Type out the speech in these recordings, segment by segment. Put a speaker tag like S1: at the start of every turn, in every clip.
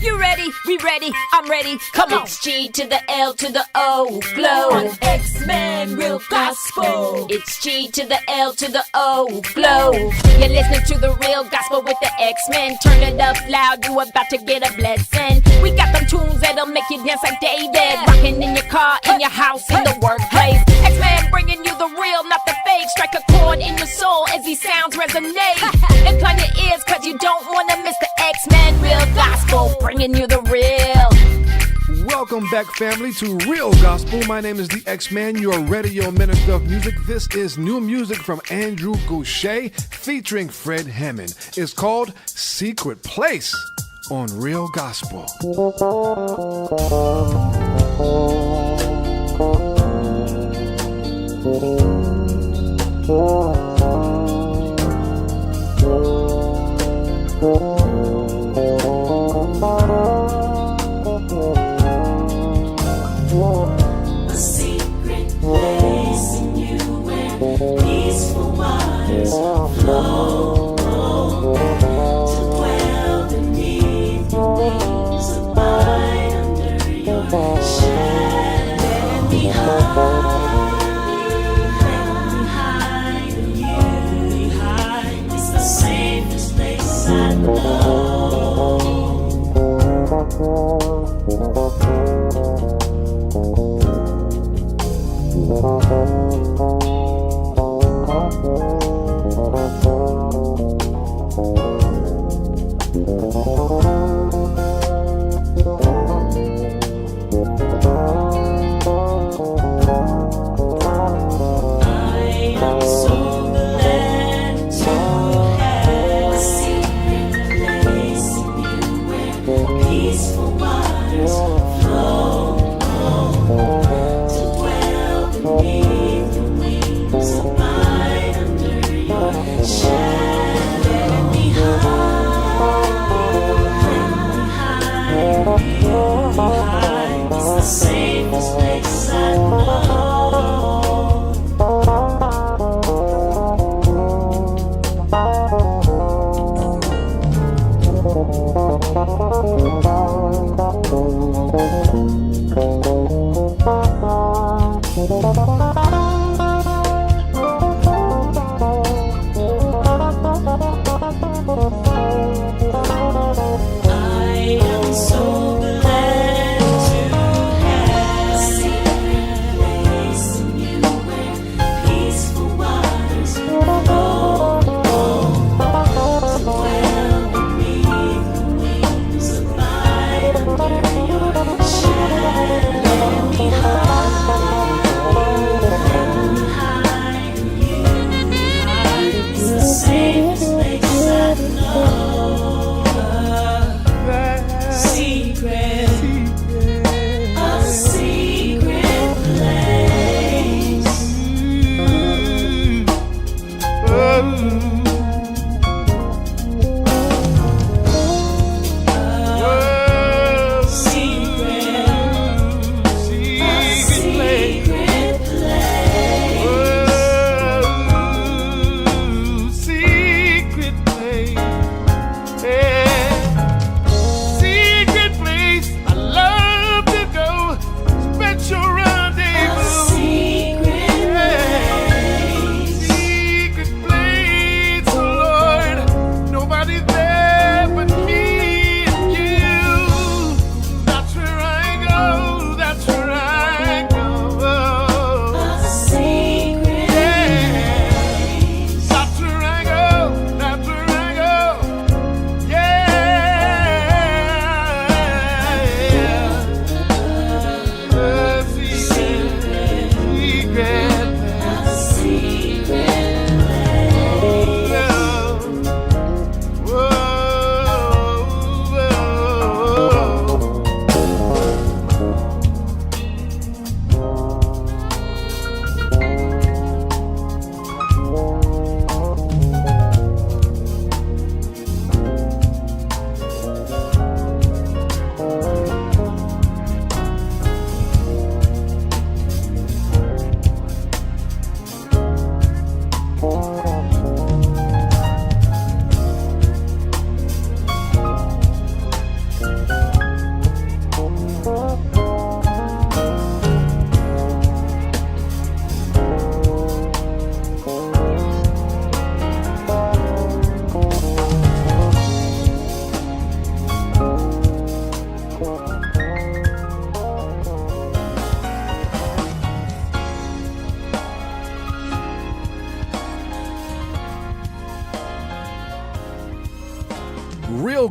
S1: You ready? We ready. I'm ready. Come on.
S2: It's G to the L to the O. Glow.
S1: X-Men, real gospel.
S2: It's G to the L to the O. Glow. You're listening to the real gospel with the X-Men. Turn it up loud. You about to get a blessing. We got them tunes that'll make you dance like David. Rocking in your car, in your house, in the workplace. X-Men bringing you the real, not the fake. Strike a chord in your soul as these sounds resonate. Incline your ears cause you don't want to miss the X-Men real gospel. Bringing you the real.
S3: Welcome back, family, to Real Gospel. My name is the X-Man, your radio minister of music. This is new music from Andrew Gouche featuring Fred Hammond. It's called Secret Place on Real Gospel.
S4: A secret place in you where peaceful waters flow, to dwell beneath your wings, abide under your shadow. Let me hide in you. It's the safest place I know.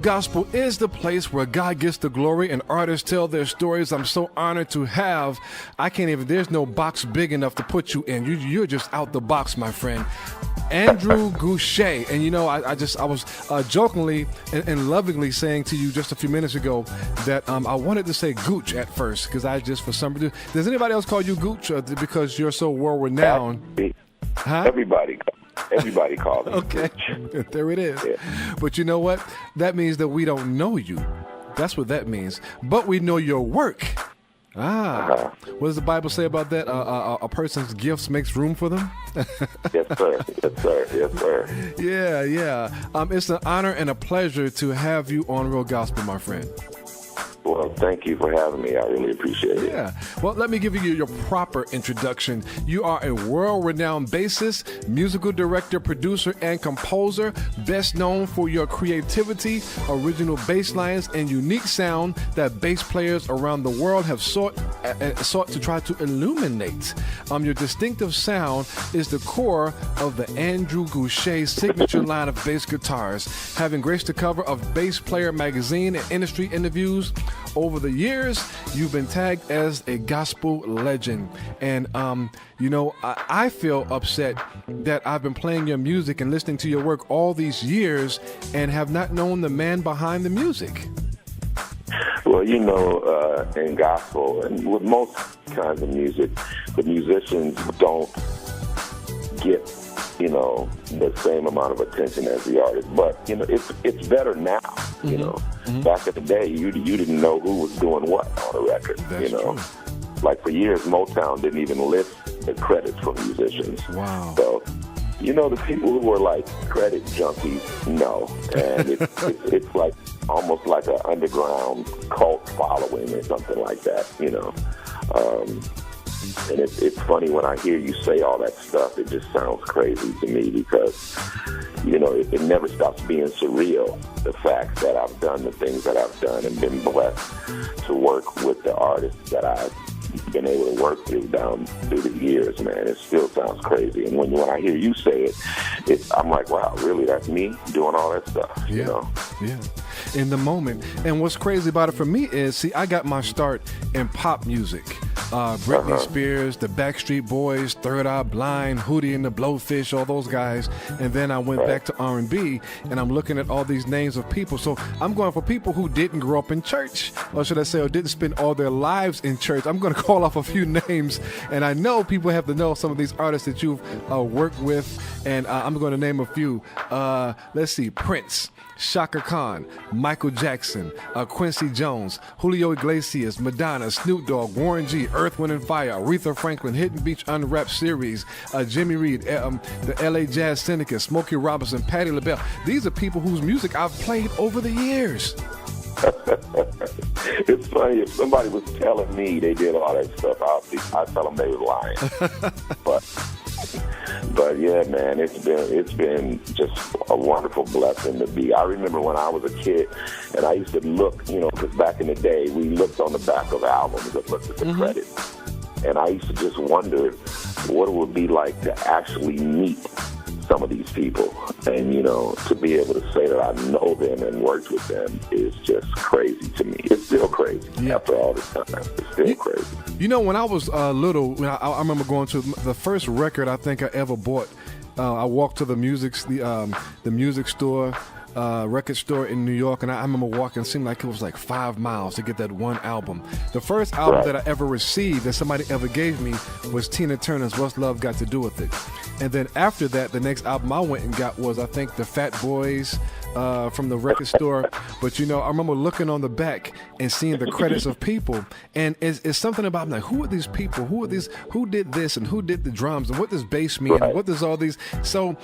S3: Gospel is the place where God gets the glory and artists tell their stories. I'm so honored to have, there's no box big enough to put you in. You're just out the box, my friend. Andrew Gouche. And I was jokingly and lovingly saying to you just a few minutes ago that I wanted to say Gouche at first because for some reason, does anybody else call you Gouche because you're so world renowned? Huh?
S5: Everybody calls me.
S3: Okay, there it is. Yeah. But you know what? That means that we don't know you. That's what that means. But we know your work. What does the Bible say about that? A person's gifts makes room for them?
S5: Yes, sir. Yes, sir. Yes, sir.
S3: Yeah. It's an honor and a pleasure to have you on Real Gospel, my friend.
S5: Well, thank you for having me. I really appreciate it.
S3: Yeah. Well, let me give you your proper introduction. You are a world-renowned bassist, musical director, producer, and composer, best known for your creativity, original bass lines, and unique sound that bass players around the world have sought to try to illuminate. Your distinctive sound is the core of the Andrew Gouche signature line of bass guitars, having graced the cover of Bass Player magazine and industry interviews. Over the years, you've been tagged as a gospel legend. And, I feel upset that I've been playing your music and listening to your work all these years and have not known the man behind the music.
S5: Well, in gospel and with most kinds of music, the musicians don't get the same amount of attention as the artist. But, it's better now, Mm-hmm. Back in the day, you didn't know who was doing what on a record,
S3: That's true.
S5: Like for years, Motown didn't even list the credits for musicians.
S3: Wow.
S5: So, the people who were like credit junkies, no. And it's like almost like an underground cult following or something like that, And it's funny when I hear you say all that stuff, it just sounds crazy to me because, it never stops being surreal, the fact that I've done the things that I've done and been blessed to work with the artists that I've been able to work through down through the years, man. It still sounds crazy. And when I hear you say it, I'm like, wow, really, that's me doing all that stuff,
S3: Yeah. In the moment. And what's crazy about it for me is, I got my start in pop music. Britney Spears, the Backstreet Boys, Third Eye Blind, Hootie and the Blowfish, all those guys. And then I went back to R&B, and I'm looking at all these names of people. So I'm going for people who didn't grow up in church, or should I say, or didn't spend all their lives in church. I'm going to call off a few names, and I know people have to know some of these artists that you've worked with, and I'm going to name a few. Let's see, Prince, Chaka Khan, Michael Jackson, Quincy Jones, Julio Iglesias, Madonna, Snoop Dogg, Warren G, Earth, Wind & Fire, Aretha Franklin, Hidden Beach Unwrapped Series, Jimmy Reed, the LA Jazz Syndicate, Smokey Robinson, Patti LaBelle. These are people whose music I've played over the years.
S5: It's funny, if somebody was telling me they did all that stuff, I'd tell them they were lying. But yeah, man, it's been just a wonderful blessing to be. I remember when I was a kid, and I used to look, because back in the day, we looked on the back of albums and looked at the credits. And I used to just wonder what it would be like to actually meet some of these people. And, to be able to say that I know them and worked with them is just crazy to me. It's still crazy after all this time. It's still crazy.
S3: When I was little, I remember going to the first record I think I ever bought. I walked to the music store, record store in New York, and I remember walking. It seemed like it was like 5 miles to get that one album. The first album that I ever received that somebody ever gave me was Tina Turner's What's Love Got to Do With It. And then after that, the next album I went and got was, I think, the Fat Boys from the record store. But, I remember looking on the back and seeing the credits of people. And it's something about, I'm like, who are these people? Who are these? Who did this? And who did the drums? And what does bass mean? And what does all these? So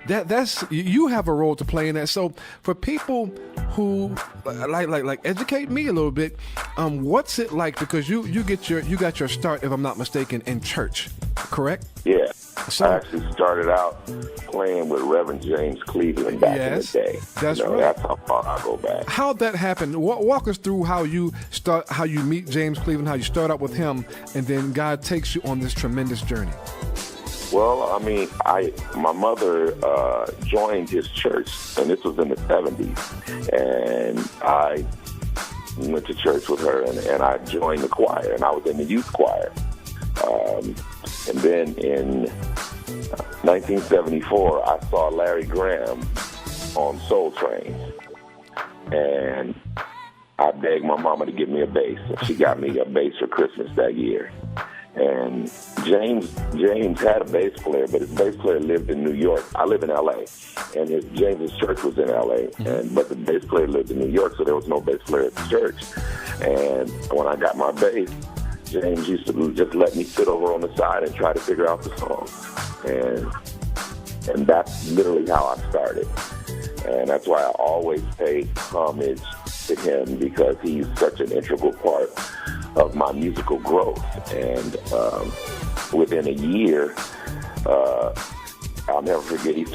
S3: that's you have a role to play in that. So for people who like educate me a little bit, what's it like? Because you got your start, if I'm not mistaken, in church, correct?
S5: Yeah. So, I actually started out playing with Reverend James Cleveland back in the day.
S3: That's right.
S5: That's how far I go back.
S3: How'd that happen? Walk us through how you meet James Cleveland, how you start out with him, and then God takes you on this tremendous journey.
S5: Well, I mean, my mother joined his church, and this was in the 70s, and I went to church with her, and I joined the choir, and I was in the youth choir. And then in 1974, I saw Larry Graham on Soul Train, and I begged my mama to give me a bass, and she got me a bass for Christmas that year. And James had a bass player, but his bass player lived in New York. I live in L.A., and James's church was in L.A., but the bass player lived in New York, so there was no bass player at the church. And when I got my bass, James used to just let me sit over on the side and try to figure out the songs. And that's literally how I started. And that's why I always pay homage to him, because he's such an integral part of my musical growth. And within a year, I'll never forget, he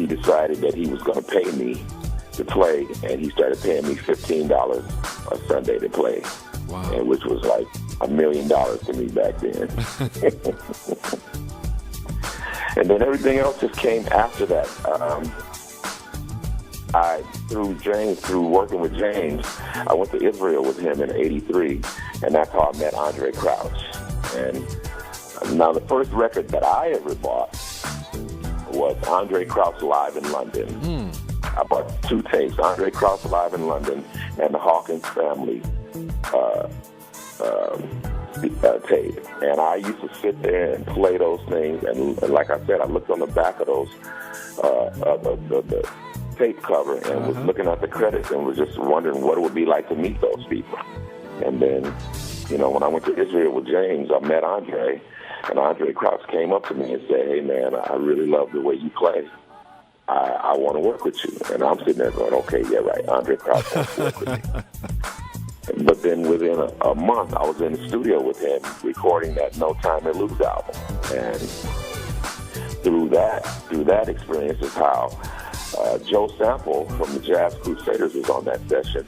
S5: decided that he was going to pay me to play, and he started paying me $15 a Sunday to play.
S3: Wow.
S5: And which was like $1 million to me back then. And then everything else just came after that. Through working with James, I went to Israel with him in '83, and that's how I met Andre Crouch. And now the first record that I ever bought was Andre Crouch Live in London. I bought 2 tapes, Andre Crouch Live in London and the Hawkins Family tape. And I used to sit there and play those things, and like I said, I looked on the back of those the tape cover and was looking at the credits and was just wondering what it would be like to meet those people. And then, when I went to Israel with James, I met Andre, and Andre Crouch came up to me and said, "Hey man, I really love the way you play. I want to work with you." And I'm sitting there going, "Okay, yeah, right, Andre Crouch wants to work with me." But then within a month, I was in the studio with him recording that No Time to Lose album. And through that experience is how Joe Sample from the Jazz Crusaders was on that session.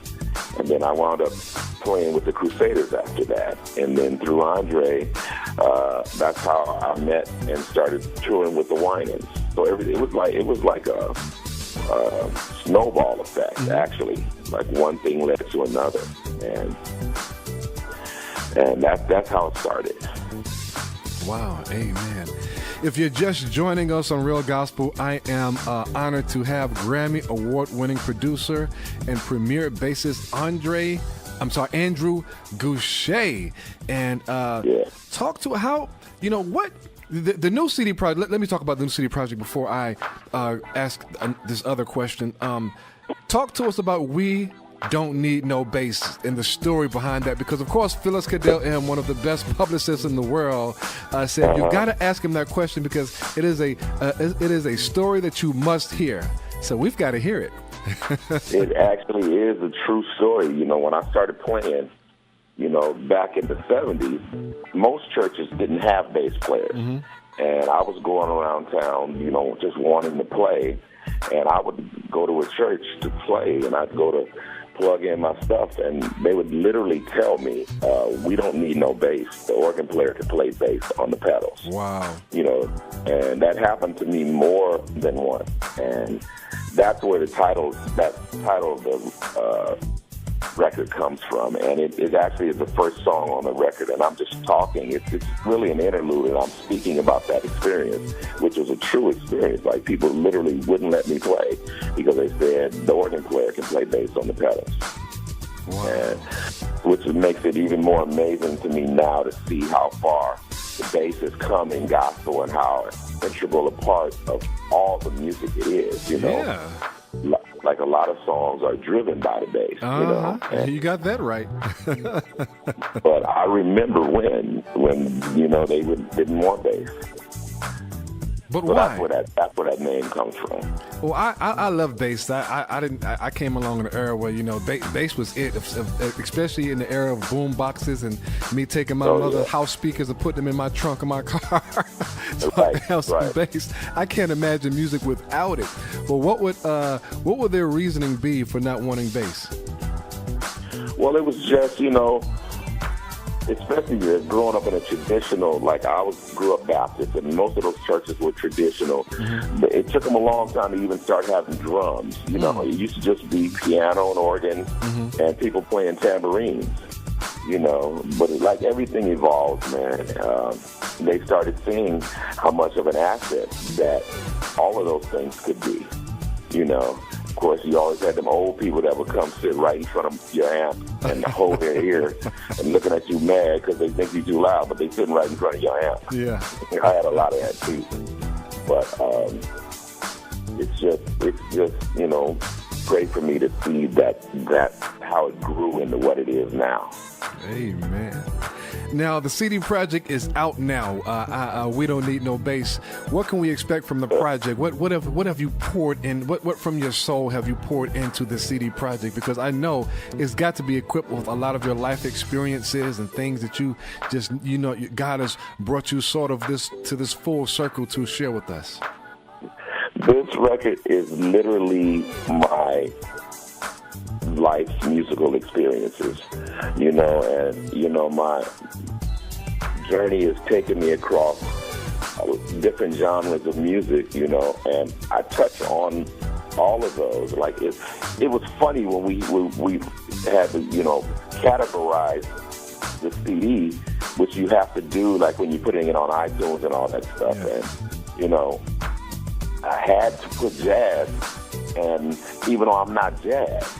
S5: And then I wound up playing with the Crusaders after that. And then through Andre, that's how I met and started touring with the Winans. So it was like a snowball effect, actually. Like one thing led to another. And that's how it started.
S3: Wow, amen. If you're just joining us on Real Gospel, I am honored to have Grammy Award-winning producer and premier bassist Andrew Gouche. And talk to how, what the new CD project. Let me talk about the new CD project before I ask this other question. Talk to us about We Don't Need No Bass and the story behind that, because of course Phyllis Cadell-M, one of the best publicists in the world, said you've got to ask him that question because it is a story that you must hear. So we've got to hear it.
S5: It actually is a true story. When I started playing, back in the 70s, most churches didn't have bass players. And I was going around town, just wanting to play, and I would go to a church to play, and I'd go to plug in my stuff, and they would literally tell me, we don't need no bass. The organ player can play bass on the pedals.
S3: Wow.
S5: And that happened to me more than once. And that's where the title of the record comes from. And it actually is the first song on the record, and I'm just talking. It's really an interlude, and I'm speaking about that experience, which was a true experience. Like, people literally wouldn't let me play because they said the organ player can play bass on the pedals.
S3: Wow.
S5: And which makes it even more amazing to me now to see how far the bass has come in gospel and how integral a part of all the music it is,
S3: Yeah.
S5: Like a lot of songs are driven by the bass,
S3: And you got that right.
S5: But I remember when they didn't want bass.
S3: But
S5: so
S3: why?
S5: That's where that name comes from.
S3: Well, I love bass. I came along in an era where bass was it, especially in the era of boom boxes and me taking my mother's house speakers and putting them in my trunk of my car. So I have some bass. I can't imagine music without it. But what would their reasoning be for not wanting bass?
S5: Well, it was just especially growing up in a traditional, like grew up Baptist, and most of those churches were traditional. But it took them a long time to even start having drums. You know, it used to just be piano and organ and people playing tambourines. You know, but like everything evolves, man. They started seeing how much of an asset that all of those things could be. You know, of course, you always had them old people that would come sit right in front of your amp and hold their ear and looking at you mad because they think you're too loud, but they sitting right in front of your amp.
S3: Yeah,
S5: I had a lot of that too. But it's just you know, great for me to see that how it grew into what it is now.
S3: Amen. Now, the CD project is out now. We Don't Need No Bass. What can we expect from the project? What have you poured in? What from your soul have you poured into the CD project? Because I know it's got to be equipped with a lot of your life experiences and things that you just, you know, God has brought you sort of to this full circle to share with us.
S5: This record is literally my life's musical experiences, you know, and, you know, my journey has taken me across different genres of music, you know, and I touch on all of those. Like, it was funny when we had to, you know, categorize the CD, which you have to do, like, when you're putting it on iTunes and all that stuff, and, you know, I had to put jazz, and even though I'm not jazz,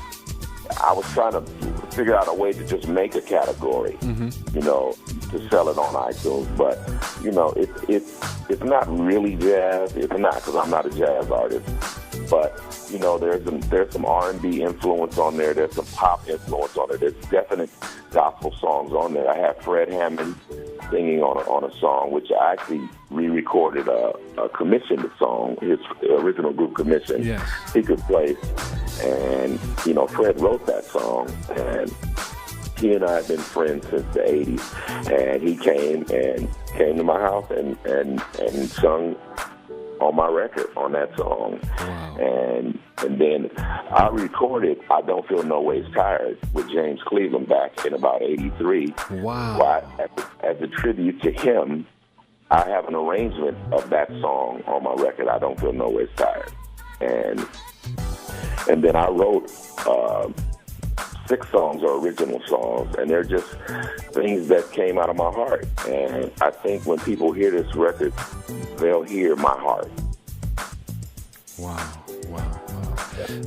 S5: I was trying to figure out a way to just make a category, you know, to sell it on iTunes. But, you know, it's not really jazz. It's not, because I'm not a jazz artist. But, you know, there's some R&B influence on there. There's some pop influence on there. There's definite gospel songs on there. I have Fred Hammond singing on a song, which I actually re-recorded a commissioned song, his original group commission, Secret Place. And, you know, Fred wrote that song, and he and I have been friends since the 80s. And he came to my house and sung on my record on that song.
S3: Wow.
S5: And then I recorded I Don't Feel No Ways Tired with James Cleveland back in about 83.
S3: Wow.
S5: As a tribute to him, I have an arrangement of that song on my record, I Don't Feel No Ways Tired. And then I wrote 6 songs or original songs, and they're just things that came out of my heart. And I think when people hear this record, they'll hear my heart.
S3: Wow.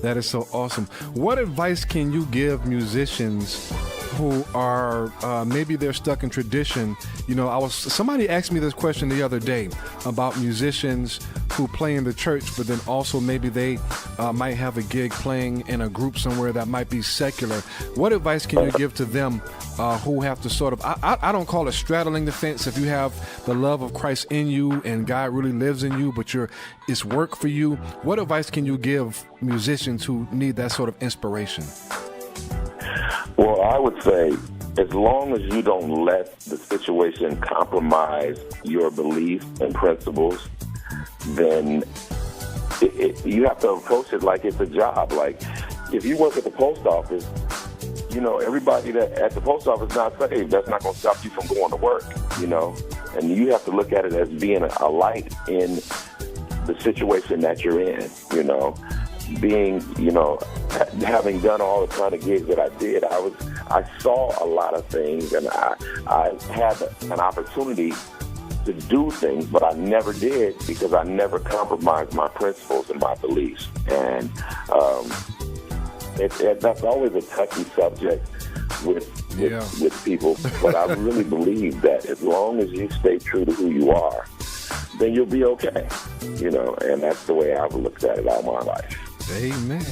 S3: That is so awesome. What advice can you give musicians who are maybe they're stuck in tradition? You know, somebody asked me this question the other day about musicians who play in the church, but then also maybe they might have a gig playing in a group somewhere that might be secular. What advice can you give to them who have to sort of, I don't call it straddling the fence, if you have the love of Christ in you and God really lives in you, but it's work for you. What advice can you give musicians who need that sort of inspiration?
S5: Well, I would say, as long as you don't let the situation compromise your beliefs and principles, then you have to approach it like it's a job. Like, if you work at the post office, you know, everybody that at the post office is not saved. That's not going to stop you from going to work, you know. And you have to look at it as being a light in the situation that you're in, you know. Being, you know, having done all the kind of gigs that I did, I saw a lot of things, and I had an opportunity to do things, but I never did because I never compromised my principles and my beliefs. And that's always a touchy subject with people, but I really believe that as long as you stay true to who you are, then you'll be okay, you know, and that's the way I've looked at it all my life.
S3: Amen.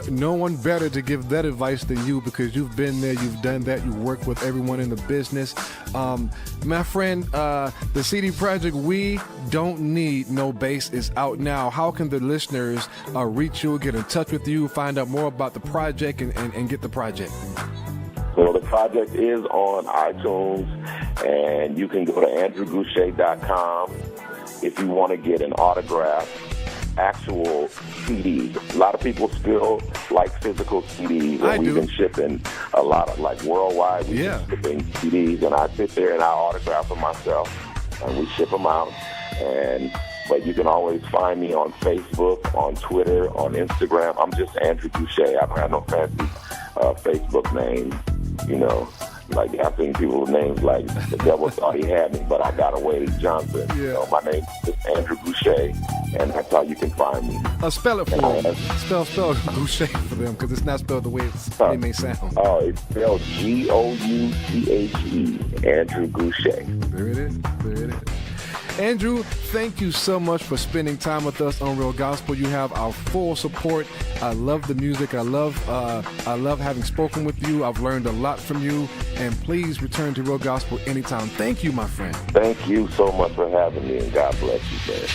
S3: No one better to give that advice than you, because you've been there, you've done that, you work with everyone in the business. My friend, the CD project We Don't Need No Bass is out now. How can the listeners reach you, get in touch with you, find out more about the project and get the project?
S5: Well, the project is on iTunes, and you can go to andrewgouche.com if you want to get an autograph actual CDs. A lot of people still like physical CDs, and we've been shipping a lot of, like, worldwide. We've been shipping CDs, and I sit there and I autograph them myself, and we ship them out. But you can always find me on Facebook, on Twitter, on Instagram. I'm just Andrew Gouché. I don't have no fancy Facebook name, you know. Like, I've seen people's names like the devil thought he had me, but I got away, Johnson. Yeah. You know, my name is Andrew Gouché, and that's how you can find me.
S3: Spell it for them. Spell Gouché for them, because it's not spelled the way it may sound.
S5: Oh, it's spelled Gouche, Andrew Gouché.
S3: There it is. Andrew, thank you so much for spending time with us on Real Gospel. You have our full support. I love the music. I love having spoken with you. I've learned a lot from you. And please return to Real Gospel anytime. Thank you, my friend.
S5: Thank you so much for having me, and God bless you, man.